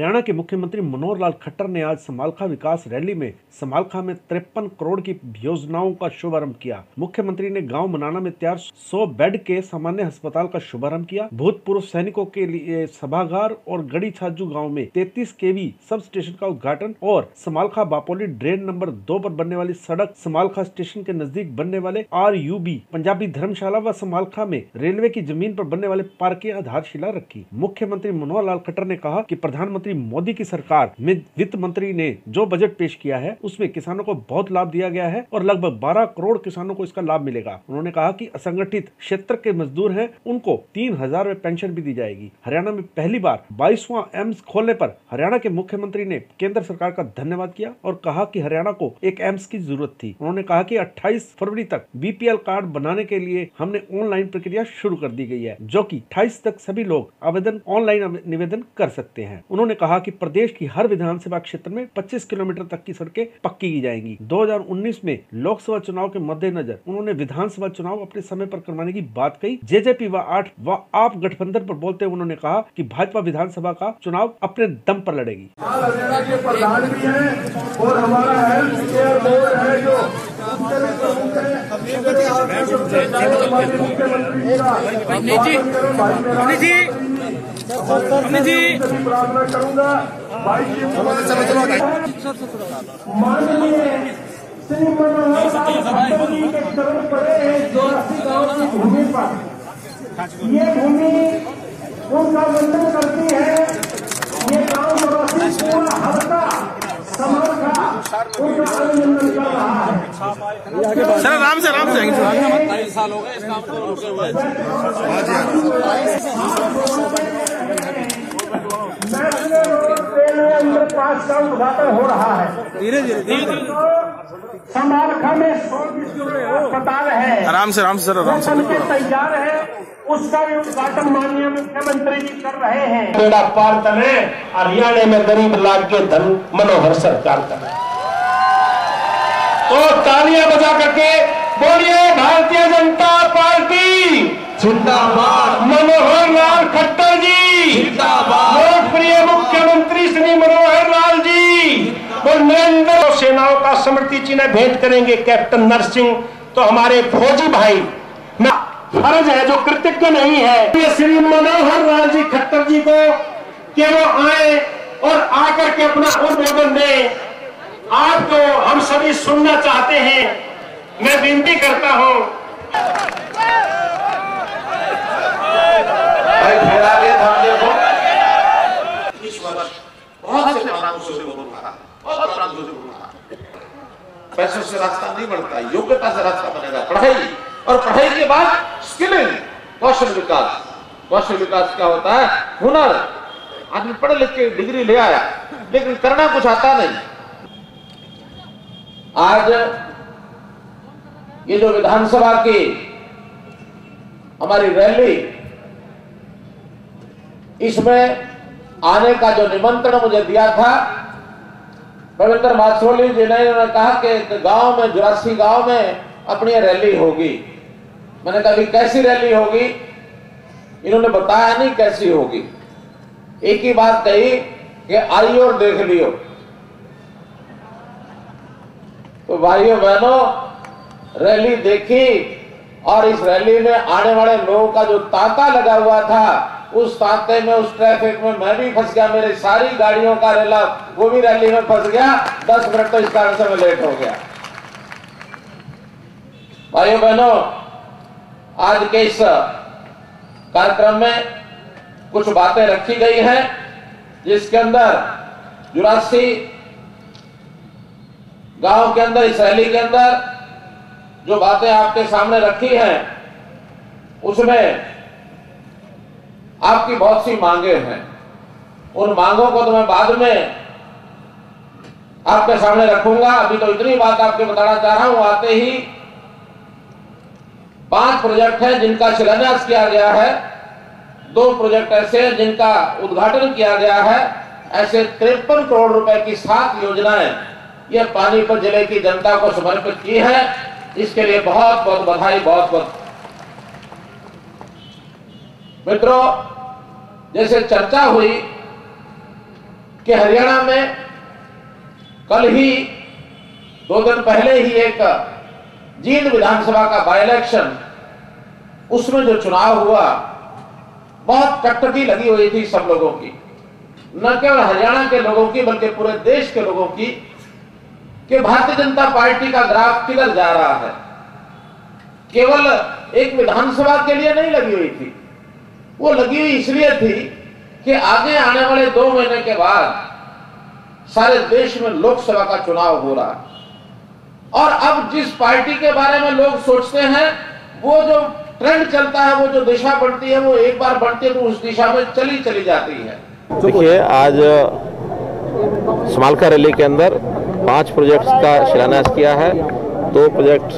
हरियाणा के मुख्यमंत्री मनोहर लाल खट्टर ने आज समालखा विकास रैली में समालखा में 53 करोड़ की योजनाओं का शुभारंभ किया। मुख्यमंत्री ने गांव मनाना में तैयार 100 बेड के सामान्य अस्पताल का शुभारंभ किया। भूतपूर्व सैनिकों के लिए सभागार और गड़ी छाजू गांव में 33 केवी सब स्टेशन का उद्घाटन और समालखा बापोली ड्रेन नंबर 2 पर बनने वाली सड़क, समालखा स्टेशन के नजदीक बनने वाले RUB पंजाबी धर्मशाला व समालखा में रेलवे की जमीन पर बनने वाले पार्क की आधारशिला रखी। मुख्यमंत्री मनोहर लाल खट्टर ने कहा कि प्रधानमंत्री मोदी की सरकार में वित्त मंत्री ने जो बजट पेश किया है उसमें किसानों को बहुत लाभ दिया गया है और लगभग 12 करोड़ किसानों को इसका लाभ मिलेगा। उन्होंने कहा कि असंगठित क्षेत्र के मजदूर हैं, उनको 3000 रुपए पेंशन भी दी जाएगी। हरियाणा में पहली बार 22वां एम्स खोलने पर हरियाणा के मुख्यमंत्री ने केंद्र सरकार का धन्यवाद किया और कहा कि हरियाणा को एक एम्स की जरूरत थी। उन्होंने कहा कि 28 फरवरी तक BPL कार्ड बनाने के लिए हमने ऑनलाइन प्रक्रिया शुरू कर दी गई है, जो कि 28 तक सभी लोग आवेदन ऑनलाइन निवेदन कर सकते हैं। उन्होंने कहा कि प्रदेश की हर विधानसभा क्षेत्र में 25 किलोमीटर तक की सड़कें पक्की की जाएंगी। 2019 में लोकसभा चुनाव के मद्देनजर उन्होंने विधानसभा चुनाव अपने समय पर करवाने की बात कही। JJP व आप गठबंधन पर बोलते हुए उन्होंने कहा कि भाजपा विधानसभा का चुनाव अपने दम पर लड़ेगी। प्रधान भी है और हमारा हेल्थ केयर बोर्ड है जो प्रार्थना करूंगा माननीय श्री मनोहर लाल जी के चरण पड़े हैं 84 गाँव की भूमि पर। ये भूमि उनका वंदन करती है। ये गाँव निवासी पूरा हफ्ता समालखा उनका अभिनंदन कर रहा है। सर आराम से 23 साल हो गए इस काम को रुके हुए। पास का उद्घाटन हो रहा है। धीरे धीरे समालखा में 100 अस्पताल है। आराम से सर आराम से तैयार है, उसका भी उद्घाटन माननीय मुख्यमंत्री जी कर रहे हैं। बेड़ा पार करे हरियाणा में गरीब लाग के धन मनोहर सरकार करे। तो तालियां बजा करके बोलिए भारतीय जनता पार्टी जिंदाबाद, मनोहर लाल खट्टर जी जिंदाबाद, लोकप्रिय मुख्यमंत्री श्री मनोहर लाल जी और नरेंद्र सेनाओं का स्मृति चिन्ह भेंट करेंगे कैप्टन नरसिंह। तो हमारे फौजी भाई मैं फर्ज है जो कृतज्ञ नहीं है ये श्री मनोहर लाल जी खट्टर जी को कि वो आए और आकर के अपना उद्बोधन दें। आपको हम सभी सुनना चाहते हैं। मैं विनती करता हूं इस वर्ष बहुत से प्रांतों से बोल रहा है, बहुत प्रांतों से बोल रहा है। पैसों से रास्ता नहीं बढ़ता, योग्यता से रास्ता बनेगा। पढ़ाई और पढ़ाई के बाद स्किलिंग, कौशल विकास। कौशल विकास क्या होता है? हुनर। आदमी पढ़ लिख के डिग्री ले आया लेकिन करना कुछ आता नहीं। आज ये जो विधानसभा की हमारी रैली, इसमें आने का जो निमंत्रण मुझे दिया था रविंद्र माछोली जी ने कहा कि गांव में 84 गांव में अपनी रैली होगी। मैंने कहा कि कैसी रैली होगी? इन्होंने बताया नहीं कैसी होगी। एक ही बात कही कि आइयो और देख लियो। तो भाइयों बहनों, रैली देखी और इस रैली में आने वाले लोगों का जो तांता लगा हुआ था, उस तांते में, उस ट्रैफिक में मैं भी फंस गया। मेरी सारी गाड़ियों का रेला वो भी रैली में फंस गया। 10 मिनट तो इस कारण से मैं लेट हो गया। भाइयों बहनों, आज के इस कार्यक्रम में कुछ बातें रखी गई हैं जिसके अंदर 84 गांव के अंदर, इस रैली के अंदर जो बातें आपके सामने रखी हैं उसमें आपकी बहुत सी मांगे हैं। उन मांगों को तो मैं बाद में आपके सामने रखूंगा। अभी तो इतनी बात आपको बताना चाह रहा हूं। आते ही 5 प्रोजेक्ट हैं जिनका शिलान्यास किया गया है। 2 प्रोजेक्ट ऐसे हैं जिनका उद्घाटन किया गया है। ऐसे 53 करोड़ रुपए की 7 योजनाएं ये पानीपत जिले की जनता को समर्पित की है। इसके लिए बहुत बहुत बधाई। बहुत बहुत मित्रों, जैसे चर्चा हुई कि हरियाणा में कल ही 2 दिन पहले ही एक जींद विधानसभा का बाय इलेक्शन, उसमें जो चुनाव हुआ, बहुत टकटकी लगी हुई थी सब लोगों की, न केवल हरियाणा के लोगों की बल्कि पूरे देश के लोगों की, कि भारतीय जनता पार्टी का ग्राफ किधर जा रहा है। केवल एक विधानसभा के लिए नहीं लगी हुई थी, वो लगी हुई इसलिए थी कि आगे आने वाले 2 महीने के बाद सारे देश में लोकसभा का चुनाव हो रहा है, और अब जिस पार्टी के बारे में लोग सोचते हैं, वो जो ट्रेंड चलता है, वो जो दिशा बनती है, वो एक बार बनती है तो उस दिशा में चली जाती है। देखिए, आज समालखा रैली के अंदर 5 प्रोजेक्ट्स का शिलान्यास किया है, 2 प्रोजेक्ट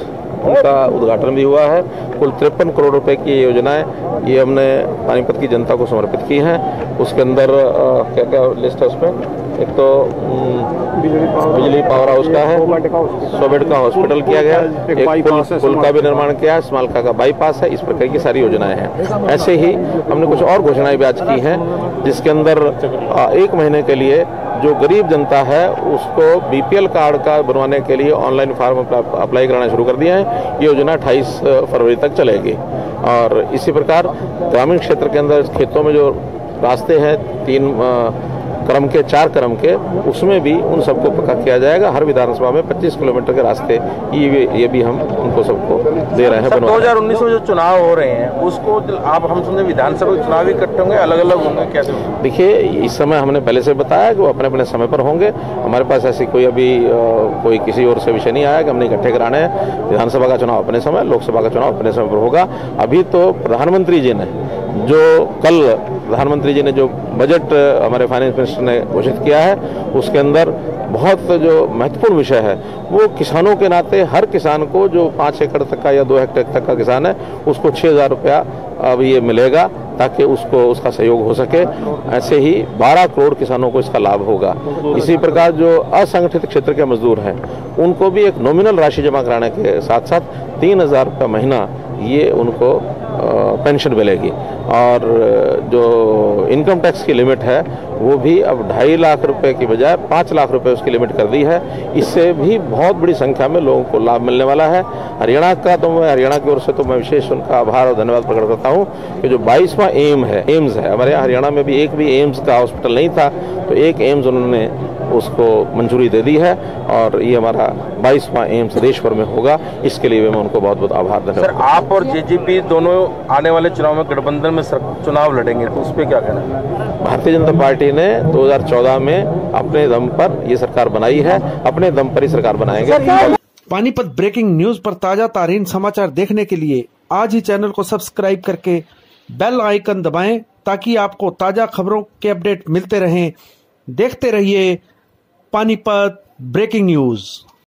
उनका उद्घाटन भी हुआ है। कुल 53 करोड़ रुपए की योजनाएं ये हमने पानीपत की जनता को समर्पित की हैं। उसके अंदर क्या क्या लिस्ट है उसमें? एक तो बिजली पावर हाउस का है, 100 बेड का हॉस्पिटल किया गया, एक पुल का भी निर्माण किया है, समालखा का बाईपास है। इस प्रकार की सारी योजनाएं हैं। ऐसे ही हमने कुछ और घोषणाएं भी आज की हैं, जिसके अंदर 1 महीने के लिए जो गरीब जनता है उसको बीपीएल कार्ड का बनवाने के लिए ऑनलाइन फॉर्म अप्लाई कराना शुरू कर दिया है। ये योजना 28 फरवरी तक चलेगी। और इसी प्रकार ग्रामीण क्षेत्र के अंदर खेतों में जो रास्ते हैं 3 क्रम के 4 क्रम के, उसमें भी उन सबको पक्का किया जाएगा। हर विधानसभा में 25 किलोमीटर के रास्ते ये भी हम उनको सबको दे रहे हैं। 2019 में जो चुनाव हो रहे हैं उसको आप हम समझे विधानसभा चुनाव इकट्ठे होंगे, अलग अलग होंगे, कैसे? देखिए, इस समय हमने पहले से बताया कि वो अपने अपने समय पर होंगे। हमारे पास ऐसी कोई अभी कोई किसी ओर से विषय नहीं आया कि हमने इकट्ठे कराने हैं। विधानसभा का चुनाव अपने समय, लोकसभा का चुनाव अपने समय पर होगा। अभी तो प्रधानमंत्री जी ने जो बजट हमारे फाइनेंस मिनिस्टर ने घोषित किया है, उसके अंदर बहुत जो महत्वपूर्ण विषय है वो किसानों के नाते हर किसान को जो 5 एकड़ तक का या 2 हेक्टेयर तक का किसान है उसको 6,000 रुपया अब ये मिलेगा, ताकि उसका सहयोग हो सके। ऐसे ही 12 करोड़ किसानों को इसका लाभ होगा। इसी प्रकार जो असंगठित क्षेत्र के मजदूर हैं उनको भी एक नॉमिनल राशि जमा कराने के साथ साथ 3,000 रुपये महीना ये उनको पेंशन मिलेगी। और जो इनकम टैक्स की लिमिट है वो भी अब 2.5 लाख रुपए की बजाय 5 लाख रुपए उसकी लिमिट कर दी है। इससे भी बहुत बड़ी संख्या में लोगों को लाभ मिलने वाला है। हरियाणा की ओर से तो मैं विशेष उनका आभार और धन्यवाद प्रकट करता हूँ कि जो 22वां एम्स है हमारे यहाँ हरियाणा में भी एक भी एम्स का हॉस्पिटल नहीं था, तो एक एम्स उन्होंने उसको मंजूरी दे दी है और ये हमारा 22वां एम्स देश भर में होगा। इसके लिए मैं उनको बहुत बहुत आभार धन्यवाद। सर, आप और जेजेपी दोनों आने वाले चुनाव में गठबंधन में चुनाव लड़ेंगे, तो उस पर क्या कहना है? भारतीय जनता पार्टी ने 2014 में अपने दम पर ये सरकार बनाई है, अपने दम पर ही सरकार बनाएंगे। पानीपत ब्रेकिंग न्यूज पर ताजा तारीन समाचार देखने के लिए आज ही चैनल को सब्सक्राइब करके बेल आइकन दबाएं, ताकि आपको ताजा खबरों के अपडेट मिलते रहें। देखते रहिए पानीपत ब्रेकिंग न्यूज।